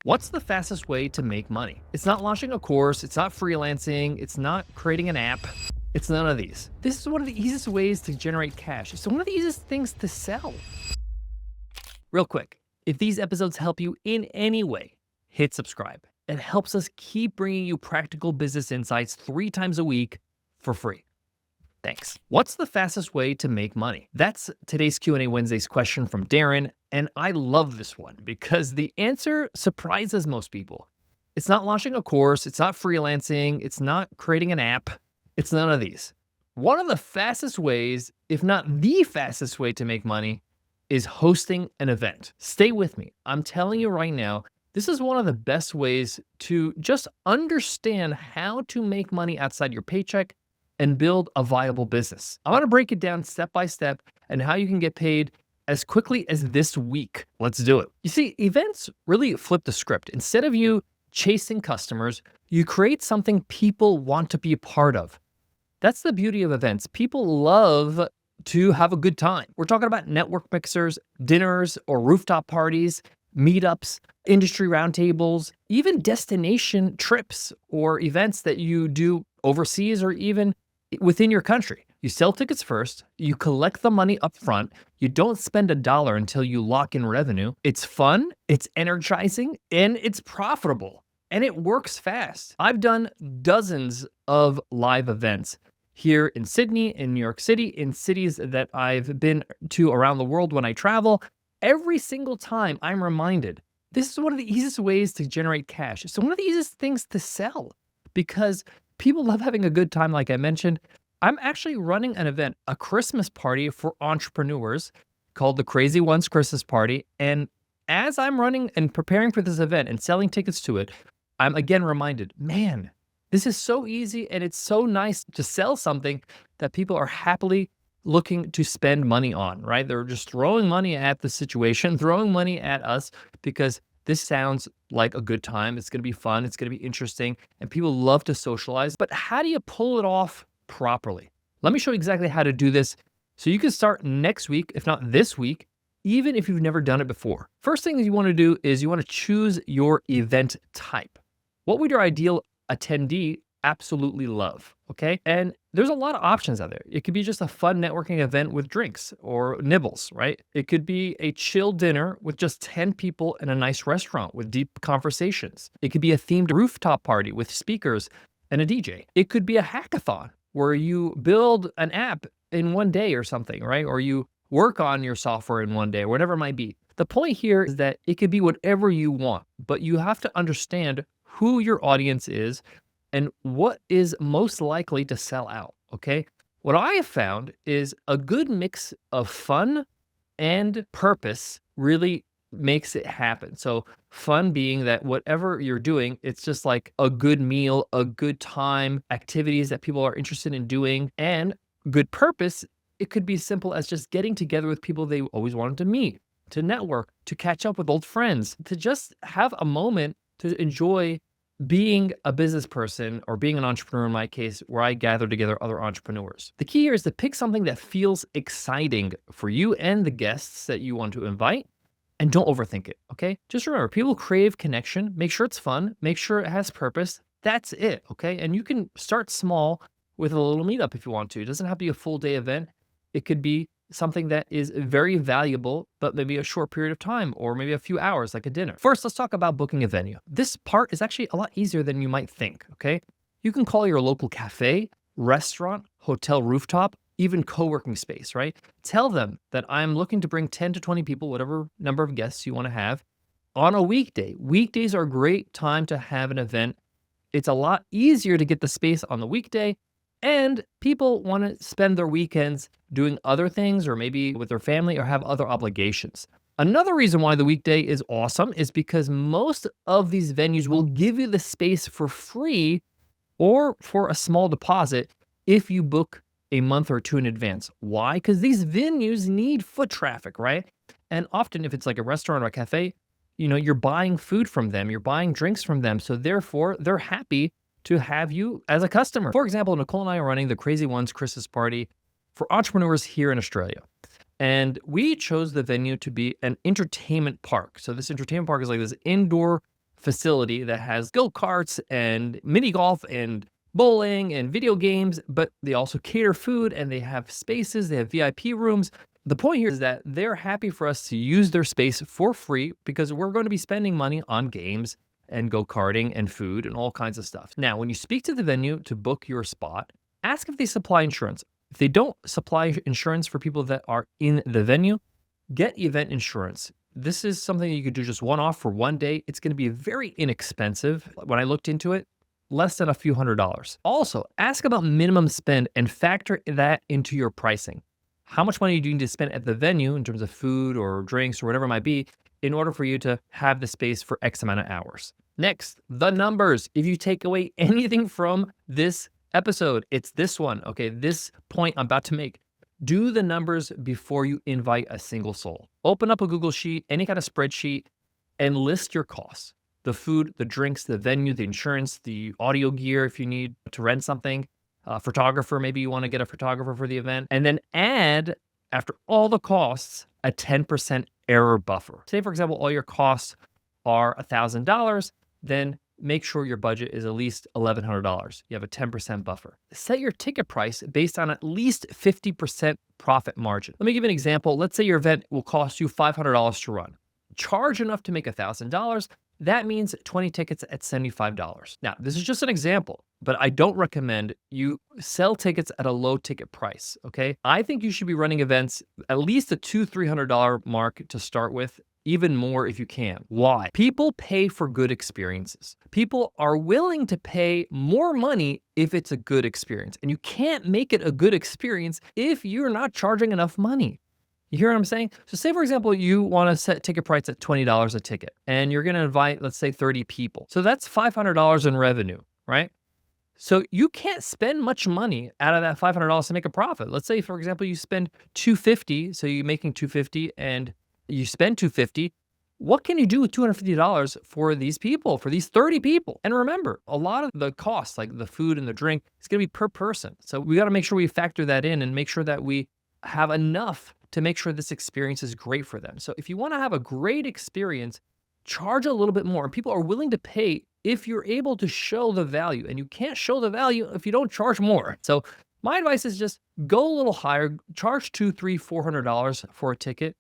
What's the fastest way to make money? It's not launching a course, it's not freelancing, it's not creating an app, it's none of these. This is one of the easiest ways to generate cash. It's one of the easiest things to sell. Real quick, if these episodes help you in any way, hit subscribe. It helps us keep bringing you practical business insights 3 times a week for free. Thanks. What's the fastest way to make money? That's today's Q&A Wednesday's question from Darren, and I love this one because the answer surprises most people. It's not launching a course, it's not freelancing, it's not creating an app, it's none of these. One of the fastest ways, if not the fastest way to make money, is hosting an event. Stay with me. I'm telling you right now, this is one of the best ways to just understand how to make money outside your paycheck and build a viable business. I want to break it down step by step and how you can get paid as quickly as this week. Let's do it. You see, events really flip the script. Instead of you chasing customers, you create something people want to be a part of. That's the beauty of events. People love to have a good time. We're talking about network mixers, dinners or rooftop parties, meetups, industry roundtables, even destination trips or events that you do overseas or even within your country. You sell tickets first, you collect the money up front, you don't spend $1 until you lock in revenue. It's fun, it's energizing, and it's profitable, and it works fast. I've done dozens of live events here in Sydney, in New York City, in cities that I've been to around the world when I travel. Every single time I'm reminded, this is one of the easiest ways to generate cash. It's one of the easiest things to sell because people love having a good time, like I mentioned. I'm actually running an event, a Christmas party for entrepreneurs called the Crazy Ones Christmas Party. And as I'm running and preparing for this event and selling tickets to it, I'm again reminded, man, this is so easy and it's so nice to sell something that people are happily looking to spend money on, right? They're just throwing money at the situation, throwing money at us because this sounds like a good time. It's going to be fun. It's going to be interesting. And people love to socialize. But how do you pull it off properly? Let me show you exactly how to do this so you can start next week, if not this week, even if you've never done it before. First thing that you want to do is you want to choose your event type. What would your ideal attendee absolutely love? Okay. And there's a lot of options out there. It could be just a fun networking event with drinks or nibbles, right? It could be a chill dinner with just 10 people in a nice restaurant with deep conversations. It could be a themed rooftop party with speakers and a DJ. It could be a hackathon where you build an app in one day or something, right? Or you work on your software in one day, or whatever it might be. The point here is that it could be whatever you want, but you have to understand who your audience is and what is most likely to sell out, okay? What I have found is a good mix of fun and purpose really makes it happen. So fun being that whatever you're doing, it's just like a good meal, a good time, activities that people are interested in doing, and good purpose. It could be as simple as just getting together with people they always wanted to meet, to network, to catch up with old friends, to just have a moment to enjoy being a business person or being an entrepreneur in my case, where I gather together other entrepreneurs. The key here is to pick something that feels exciting for you and the guests that you want to invite, and don't overthink it, okay? Just remember, people crave connection. Make sure it's fun. Make sure it has purpose. That's it, okay? And you can start small with a little meetup if you want to. It doesn't have to be a full day event. It could be something that is very valuable, but maybe a short period of time or maybe a few hours, like a dinner. First, let's talk about booking a venue. This part is actually a lot easier than you might think, okay? You can call your local cafe, restaurant, hotel rooftop, even co-working space, right? Tell them that I'm looking to bring 10 to 20 people, whatever number of guests you want to have, on a weekday. Weekdays are a great time to have an event. It's a lot easier to get the space on the weekday, and people want to spend their weekends doing other things or maybe with their family or have other obligations. Another reason why the weekday is awesome is because most of these venues will give you the space for free or for a small deposit if you book a month or two in advance. Why? Because these venues need foot traffic, right? And often if it's like a restaurant or a cafe, you're buying food from them, you're buying drinks from them. So therefore, they're happy to have you as a customer. For example, Nicole and I are running the Crazy Ones Christmas Party for entrepreneurs here in Australia. And we chose the venue to be an entertainment park. So this entertainment park is like this indoor facility that has go-karts and mini golf and bowling and video games, but they also cater food and they have spaces, they have VIP rooms. The point here is that they're happy for us to use their space for free because we're going to be spending money on games and go-karting and food and all kinds of stuff. Now, when you speak to the venue to book your spot, ask if they supply insurance. If they don't supply insurance for people that are in the venue, get event insurance. This is something you could do just one off for one day. It's going to be very inexpensive. When I looked into it, less than a few $100s. Also, ask about minimum spend and factor that into your pricing. How much money do you need to spend at the venue in terms of food or drinks or whatever it might be in order for you to have the space for X amount of hours? Next, the numbers. If you take away anything from this episode, it's this one, okay? This point I'm about to make. Do the numbers before you invite a single soul. Open up a Google Sheet, any kind of spreadsheet, and list your costs. The food, the drinks, the venue, the insurance, the audio gear if you need to rent something, a photographer, maybe you want to get a photographer for the event, and then add, after all the costs, a 10% error buffer. Say, for example, all your costs are $1,000, then make sure your budget is at least $1,100. You have a 10% buffer. Set your ticket price based on at least 50% profit margin. Let me give you an example. Let's say your event will cost you $500 to run. Charge enough to make $1,000. That means 20 tickets at $75. Now, this is just an example, but I don't recommend you sell tickets at a low ticket price, okay? I think you should be running events at least a $200-300 mark to start with, even more if you can. Why? People pay for good experiences. People are willing to pay more money if it's a good experience, and you can't make it a good experience if you're not charging enough money. You hear what I'm saying? So say, for example, you want to set ticket price at $20 a ticket, and you're going to invite, let's say, 30 people. So that's $500 in revenue, right? So you can't spend much money out of that $500 to make a profit. Let's say, for example, you spend $250, so you're making $250 and you spend $250. What can you do with $250 for these people, for these 30 people? And remember, a lot of the costs, like the food and the drink, is going to be per person. So we got to make sure we factor that in and make sure that we have enough to make sure this experience is great for them. So if you want to have a great experience, charge a little bit more. And people are willing to pay if you're able to show the value. And you can't show the value if you don't charge more. So my advice is just go a little higher, charge $200, $300, $400 for a ticket.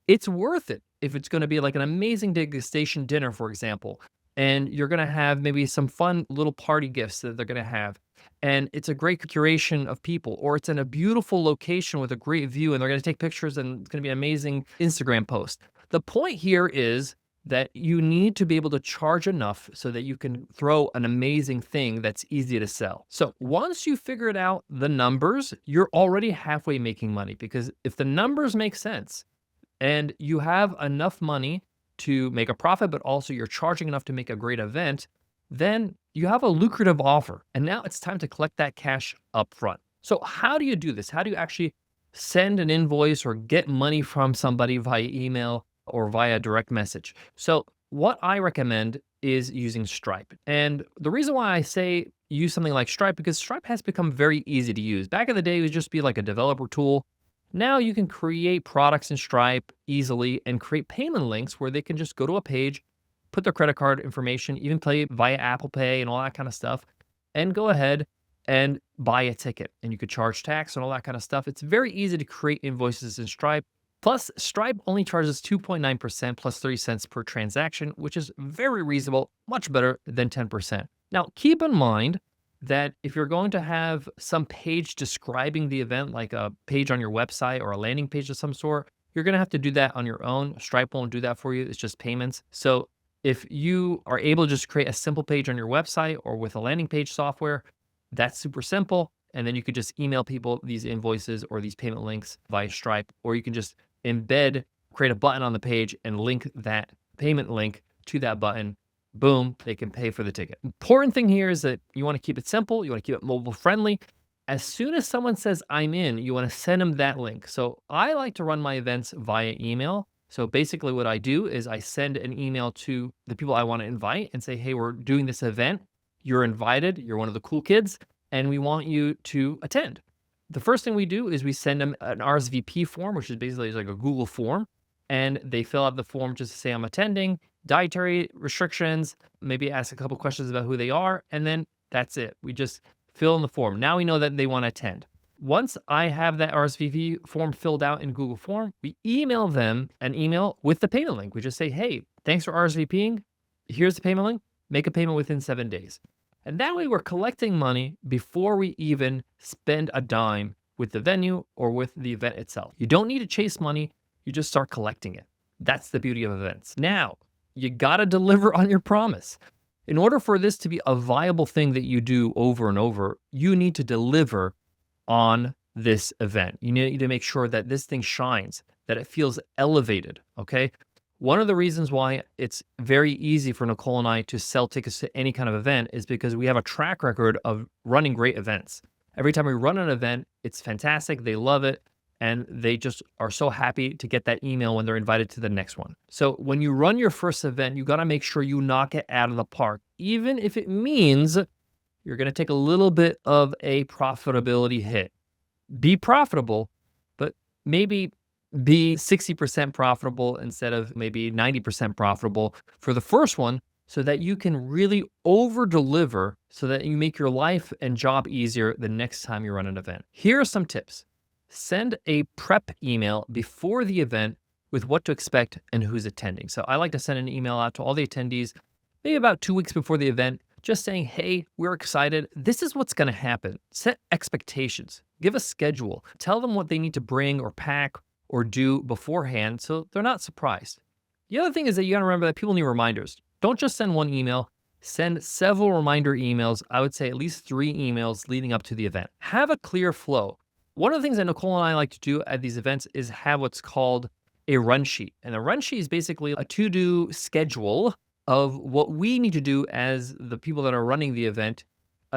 It's worth it if it's going to be like an amazing degustation dinner, for example, and you're going to have maybe some fun little party gifts that they're going to have. And it's a great curation of people, or it's in a beautiful location with a great view and they're going to take pictures and it's going to be an amazing Instagram post. The point here is that you need to be able to charge enough so that you can throw an amazing thing that's easy to sell. So once you figured out the numbers, you're already halfway making money, because if the numbers make sense and you have enough money to make a profit, but also you're charging enough to make a great event, then you have a lucrative offer. And now it's time to collect that cash up front. So how do you do this? How do you actually send an invoice or get money from somebody via email or via direct message? So what I recommend is using Stripe. And the reason why I say use something like Stripe, because Stripe has become very easy to use. Back in the day, it would just be like a developer tool. Now you can create products in Stripe easily and create payment links where they can just go to a page, put their credit card information, even pay via Apple Pay and all that kind of stuff, and go ahead and buy a ticket. And you could charge tax and all that kind of stuff. It's very easy to create invoices in Stripe. Plus, Stripe only charges 2.9% plus 30 cents per transaction, which is very reasonable, much better than 10%. Now, keep in mind that if you're going to have some page describing the event, like a page on your website or a landing page of some sort, you're going to have to do that on your own. Stripe won't do that for you. It's just payments. So if you are able to just create a simple page on your website or with a landing page software, that's super simple. And then you could just email people these invoices or these payment links via Stripe, or you can just create a button on the page and link that payment link to that button. Boom, they can pay for the ticket. Important thing here is that you want to keep it simple. You want to keep it mobile friendly. As soon as someone says, I'm in, you want to send them that link. So I like to run my events via email. So basically what I do is I send an email to the people I want to invite and say, hey, we're doing this event. You're invited. You're one of the cool kids, and we want you to attend. The first thing we do is we send them an RSVP form, which is basically like a Google form, and they fill out the form just to say I'm attending. dietary restrictions, maybe ask a couple questions about who they are, and then that's it. We just fill in the form. Now we know that they want to attend. Once I have that RSVP form filled out in Google Form, we email them an email with the payment link. We just say, hey, thanks for RSVPing. Here's the payment link. Make a payment within 7 days. And that way we're collecting money before we even spend a dime with the venue or with the event itself. You don't need to chase money. You just start collecting it. That's the beauty of events. Now, you got to deliver on your promise. In order for this to be a viable thing that you do over and over, you need to deliver on this event. You need to make sure that this thing shines, that it feels elevated, okay? One of the reasons why it's very easy for Nicole and I to sell tickets to any kind of event is because we have a track record of running great events. Every time we run an event, it's fantastic. They love it. And they just are so happy to get that email when they're invited to the next one. So when you run your first event, you got to make sure you knock it out of the park, even if it means you're going to take a little bit of a profitability hit. Be profitable, but maybe be 60% profitable instead of maybe 90% profitable for the first one, so that you can really over deliver so that you make your life and job easier the next time you run an event. Here are some tips. Send a prep email before the event with what to expect and who's attending. So I like to send an email out to all the attendees, maybe about 2 weeks before the event, just saying, hey, we're excited. This is what's going to happen. Set expectations. Give a schedule. Tell them what they need to bring or pack or do beforehand so they're not surprised. The other thing is that you got to remember that people need reminders. Don't just send one email. Send several reminder emails. I would say at least 3 emails leading up to the event. Have a clear flow. One of the things that Nicole and I like to do at these events is have what's called a run sheet. And a run sheet is basically a to-do schedule of what we need to do as the people that are running the event,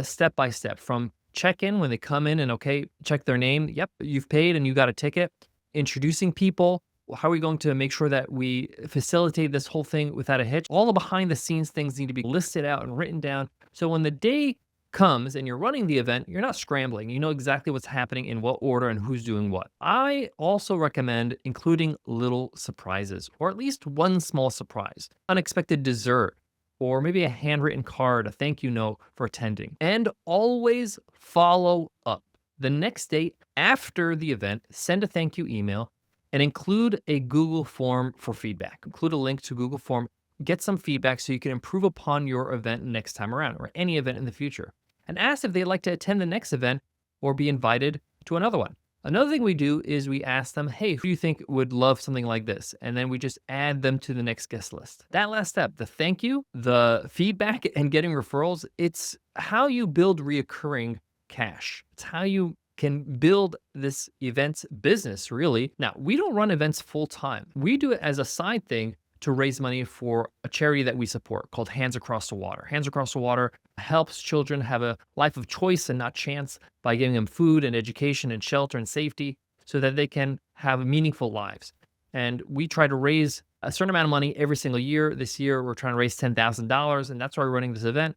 step by step, from check-in when they come in and, okay, check their name. Yep, you've paid and you got a ticket. Introducing people. How are we going to make sure that we facilitate this whole thing without a hitch? All the behind the scenes things need to be listed out and written down. So when the day comes and you're running the event, you're not scrambling. You know exactly what's happening in what order and who's doing what. I also recommend including little surprises, or at least one small surprise, unexpected dessert, or maybe a handwritten card, a thank you note for attending. And always follow up. The next day after the event, send a thank you email and include a Google form for feedback. Include a link to Google form. Get some feedback so you can improve upon your event next time around, or any event in the future. And ask if they'd like to attend the next event or be invited to another one. Another thing we do is we ask them, hey, who do you think would love something like this? And then we just add them to the next guest list. That last step, the thank you, the feedback, and getting referrals, it's how you build reoccurring cash. It's how you can build this events business, really. Now, we don't run events full time. We do it as a side thing to raise money for a charity that we support called Hands Across the Water. Hands Across the Water helps children have a life of choice and not chance by giving them food and education and shelter and safety so that they can have meaningful lives. And we try to raise a certain amount of money every single year. This year, we're trying to raise $10,000, and that's why we're running this event.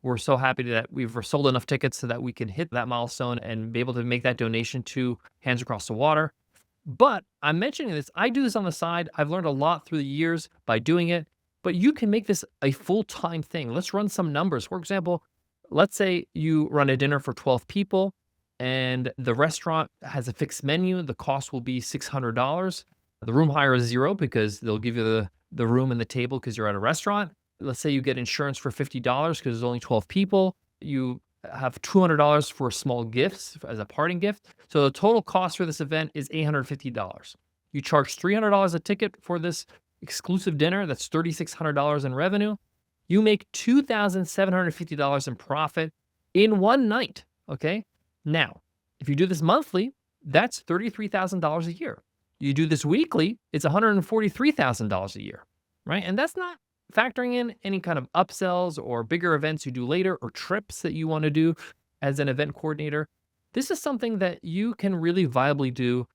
We're so happy that we've sold enough tickets so that we can hit that milestone and be able to make that donation to Hands Across the Water. But I'm mentioning this, I do this on the side. I've learned a lot through the years by doing it, but you can make this a full-time thing. Let's run some numbers. For example, let's say you run a dinner for 12 people and the restaurant has a fixed menu. The cost will be $600. The room hire is $0 because they'll give you the room and the table because you're at a restaurant. Let's say you get insurance for $50 because there's only 12 people. You have $200 for small gifts as a parting gift. So the total cost for this event is $850. You charge $300 a ticket for this exclusive dinner. That's $3,600 in revenue. You make $2,750 in profit in one night, okay? Now, if you do this monthly, that's $33,000 a year. You do this weekly, it's $143,000 a year, right? And that's not factoring in any kind of upsells or bigger events you do later or trips that you want to do as an event coordinator. This is something that you can really viably do,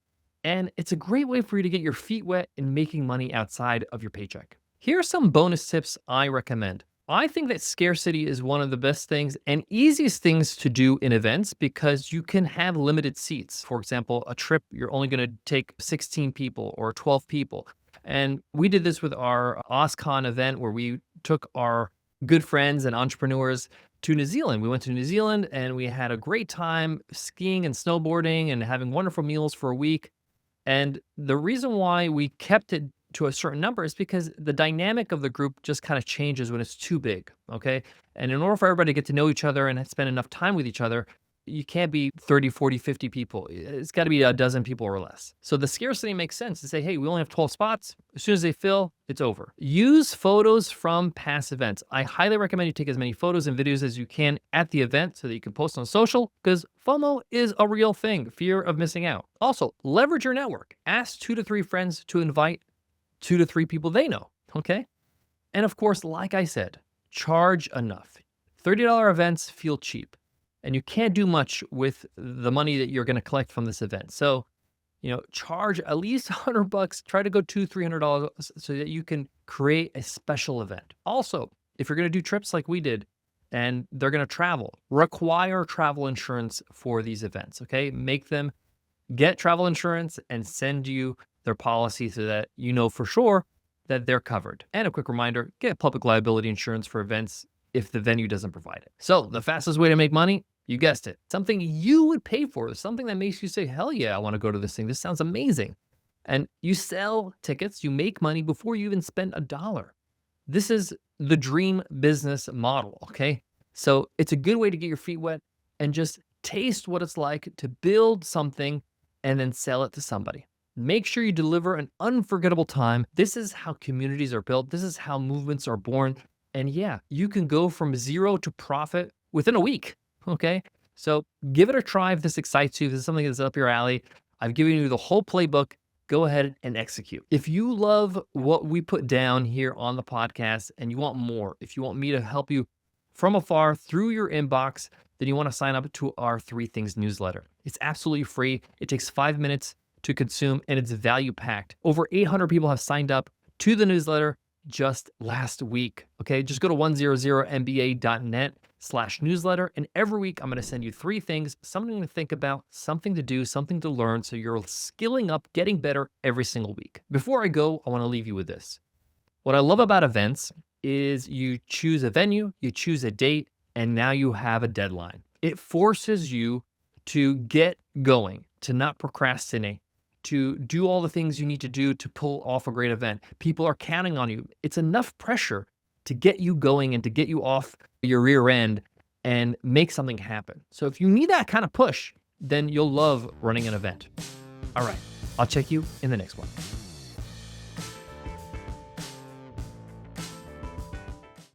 and it's a great way for you to get your feet wet in making money outside of your paycheck. Here are some bonus tips I recommend. I think that scarcity is one of the best things and easiest things to do in events because you can have limited seats. For example, a trip, you're only going to take 16 people or 12 people. And we did this with our OSCON event where we took our good friends and entrepreneurs to New Zealand. We went to New Zealand and we had a great time skiing and snowboarding and having wonderful meals for a week. And the reason why we kept it to a certain number is because the dynamic of the group just kind of changes when it's too big. Okay. And in order for everybody to get to know each other and spend enough time with each other, you can't be 30, 40, 50 people. It's got to be a dozen people or less. So the scarcity makes sense to say, hey, we only have 12 spots. As soon as they fill, it's over. Use photos from past events. I highly recommend you take as many photos and videos as you can at the event so that you can post on social, because FOMO is a real thing, fear of missing out. Also, leverage your network. Ask 2 to 3 friends to invite 2 to 3 people they know, okay? And of course, like I said, charge enough. $30 events feel cheap, and you can't do much with the money that you're going to collect from this event. So, charge at least $100. Try to go $200, $300 so that you can create a special event. Also, if you're going to do trips like we did and they're going to travel, require travel insurance for these events, okay? Make them get travel insurance and send you their policy so that you know for sure that they're covered. And a quick reminder, get public liability insurance for events if the venue doesn't provide it. So the fastest way to make money, you guessed it, something you would pay for, something that makes you say, hell yeah, I want to go to this thing. This sounds amazing. And you sell tickets, you make money before you even spend a dollar. This is the dream business model, okay? So it's a good way to get your feet wet and just taste what it's like to build something and then sell it to somebody. Make sure you deliver an unforgettable time. This is how communities are built. This is how movements are born. And yeah, you can go from zero to profit within a week, okay? So give it a try if this excites you, if this is something that's up your alley. I've given you the whole playbook. Go ahead and execute. If you love what we put down here on the podcast and you want more, if you want me to help you from afar through your inbox, then you want to sign up to our 3 Things newsletter. It's absolutely free. It takes 5 minutes to consume, and it's value packed. Over 800 people have signed up to the newsletter just last week. Okay, just go to 100mba.net/newsletter. And every week I'm going to send you 3 things, something to think about, something to do, something to learn. So you're skilling up, getting better every single week. Before I go, I want to leave you with this. What I love about events is you choose a venue, you choose a date, and now you have a deadline. It forces you to get going, to not procrastinate, to do all the things you need to do to pull off a great event. People are counting on you. It's enough pressure to get you going and to get you off your rear end and make something happen. So if you need that kind of push, then you'll love running an event. All right, I'll check you in the next one.